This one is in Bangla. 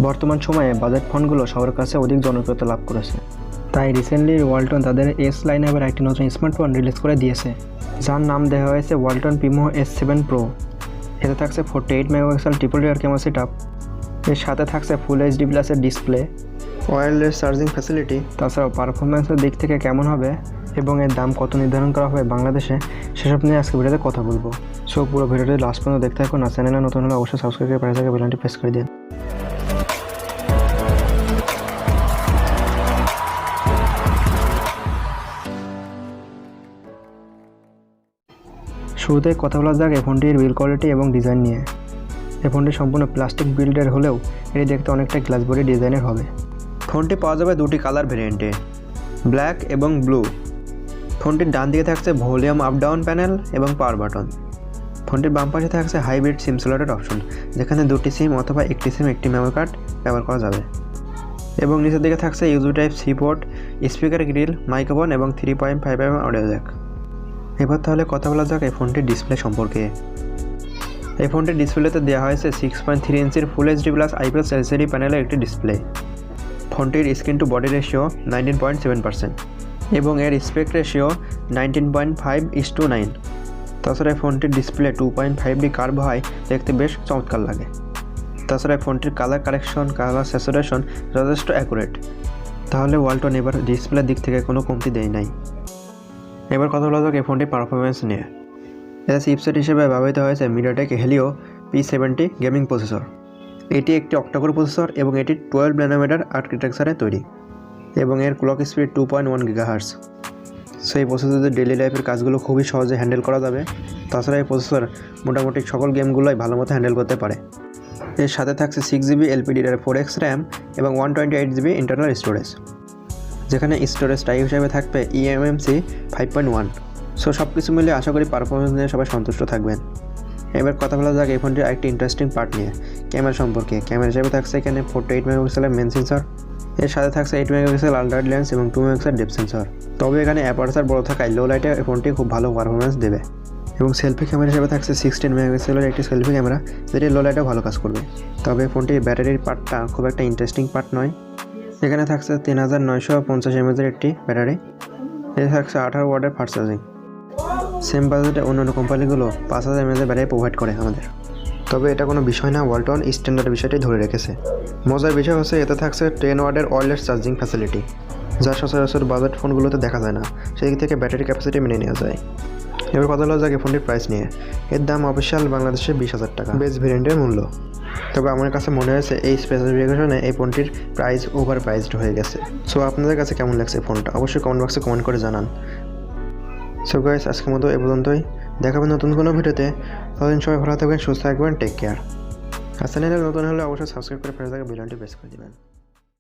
বর্তমান সময়ে বাজেট ফোনগুলো সবার কাছে অধিক জনপ্রিয়তা লাভ করেছে। তাই রিসেন্টলি ওয়ালটন তাদের এস লাইন আবার একটি নতুন স্মার্টফোন রিলিজ করে দিয়েছে, যার নাম দেওয়া হয়েছে ওয়ালটন প্রিমো S7 Pro। এতে থাকছে 48 megapixel triple rear camera setup, এর সাথে থাকছে ফুল HD প্লাসের ডিসপ্লে, ওয়্যারলেস চার্জিং ফ্যাসিলিটি। তাছাড়াও পারফরমেন্সের দিক থেকে কেমন হবে এবং এর দাম কত নির্ধারণ করা হবে বাংলাদেশে, সেসব নিয়ে আজকে ভিডিওতে কথা বলবো। সো পুরো ভিডিওটি লাস্ট পর্যন্ত দেখতে থাকুন। আর চ্যানেলে নতুন হলে অবশ্যই সাবস্ক্রাইব করে পাশে থাকা বেল আইকনটি প্রেস করে দিন। শুরুতে কথা বলা যাক এই ফোনটির বিল্ড কোয়ালিটি এবং ডিজাইন নিয়ে। এই ফোনটি সম্পূর্ণ প্লাস্টিক বিল্ডের হলেও এটি দেখতে অনেকটা গ্লাস বডি ডিজাইনের হবে। ফোনটি পাওয়া যাবে দুটি কালার ভেরিয়েন্টে, ব্ল্যাক এবং ব্লু। ফোনটির ডান দিকে থাকছে ভলিউম আপ ডাউন প্যানেল এবং পাওয়ার বাটন। ফোনটির বাম পাশে থাকছে হাইব্রিড সিম স্লটের অপশন, যেখানে দুটি সিম অথবা একটি সিম একটি মেমোরি কার্ড ব্যবহার করা যাবে। এবং নিচের দিকে থাকছে USB type C port, speaker grille, microphone এবং 3.5mm অডিও জ্যাক। এবার তাহলে কথা বলা যাক এই ফোনটির ডিসপ্লে সম্পর্কে। এই ফোনটির ডিসপ্লেতে দেওয়া হয়েছে 6.3 ইঞ্চির ফুল HD প্লাস IPS LCD প্যানেলের একটি ডিসপ্লে। ফোনটির স্ক্রিন টু বডি রেশিও 19.7% এবং এর স্পেক রেশিও 19.5:9। তাছাড়া এই ফোনটির ডিসপ্লে 2.5D কার্ভ হয়, দেখতে বেশ চমৎকার লাগে। তাছাড়া এই ফোনটির কালার কারেকশন, কালার স্যাচুরেশন যথেষ্ট অ্যাকুরেট। তাহলে ওয়ালটন এবার ডিসপ্লের দিক থেকে কোনো কমতি দেয় নাই। এবার কথা বলা যাক এই ফোনটির পারফরমেন্স নিয়ে। এর চিপসেট হিসেবে ব্যবহৃত হয়েছে MediaTek Helio P70 gaming processor. এটি একটি অক্টাকোর প্রসেসর এবং এটি 12 ন্যানোমিটার আর্কিটেকচারে তৈরি এবং এর ক্লক স্পিড 2.1 GHz। সেই প্রসেসরে ডেইলি লাইফের কাজগুলো খুবই সহজে হ্যান্ডেল করা যাবে। তাছাড়া এই প্রসেসর মোটামুটি সকল গেমগুলোই ভালো মতো হ্যান্ডেল করতে পারে। এর সাথে থাকছে 6GB LPDDR4X RAM এবং 128GB ইন্টারনাল স্টোরেজ, যেখানে স্টোরেজ টাইপ হিসেবে থাকবে eMMC 5.1। সো সব কিছু মিলে আশা করি পারফরমেন্স নিয়ে সবাই সন্তুষ্ট থাকবেন। এবার কথা বলা যাক এই ফোনটির আরেকটি ইন্টারেস্টিং পার্ট নিয়ে, ক্যামেরা সম্পর্কে। ক্যামেরা হিসেবে থাকছে এখানে 48 মেগাপিক্সেলের মেন সেন্সর, এর সাথে থাকছে 8 মেগাপিক্সেল আলট্রা লেন্স এবং 2 মেগাপিক্সেল ডেপথ সেন্সর। তবে এখানে অ্যাপারচার বড় থাকায় লো লাইটে এই ফোনটি খুব ভালো পারফরমেন্স দেবে। এবং সেলফি ক্যামেরা হিসেবে থাকছে 16 মেগাপিক্সেলের একটি সেলফি ক্যামেরা, যেটি লো লাইটেও ভালো কাজ করবে। তবে ফোনটির ব্যাটারির পার্টটা খুব একটা ইন্টারেস্টিং পার্ট নয়। এখানে থাকছে 3950 mAh একটি ব্যাটারি, এর থাকছে 18 ওয়াটের ফাস্ট চার্জিং। সেম বাজেটে অন্যান্য কোম্পানিগুলো 5000 mAh ব্যাটারি প্রোভাইড করে আমাদের। তবে এটা কোনো বিষয় না, ওয়ালটন স্ট্যান্ডার্ড বিষয়টাই ধরে রেখেছে। মজার বিষয় হচ্ছে এতে থাকছে 10 ওয়াটের ওয়্যারলেস চার্জিং ফ্যাসিলিটি, যা সচরাচর বাজেট ফোনগুলোতে দেখা যায় না। সেই দিক থেকে ব্যাটারি ক্যাপাসিটি মেনে নেওয়া যায়। এবার কথা বলা যাক এই ফোনটির প্রাইস নিয়ে। এর দাম অফিসিয়াল বাংলাদেশে 20,000 টাকা বেস ভেরিয়েন্টের মূল্য। তবে আমার কাছে মনে হয়েছে এই স্পেসিফিকেশনে এই ফোনটির প্রাইস ওভার প্রাইসড হয়ে গেছে। সো আপনাদের কাছে কেমন লাগছে ফোনটা অবশ্যই কমেন্ট বক্সে কমেন্ট করে জানান। সো গাইস, আজকের মতো এ পর্যন্তই। দেখাবেন নতুন কোনো ভিডিওতে। ততদিন সবাই ভালো থাকবেন, সুস্থ থাকবেন, টেক কেয়ার। আর চ্যানেলে নতুন হলে অবশ্যই সাবস্ক্রাইব করে পাশে থাকা বেল আইকনটি প্রেস করে দিবেন।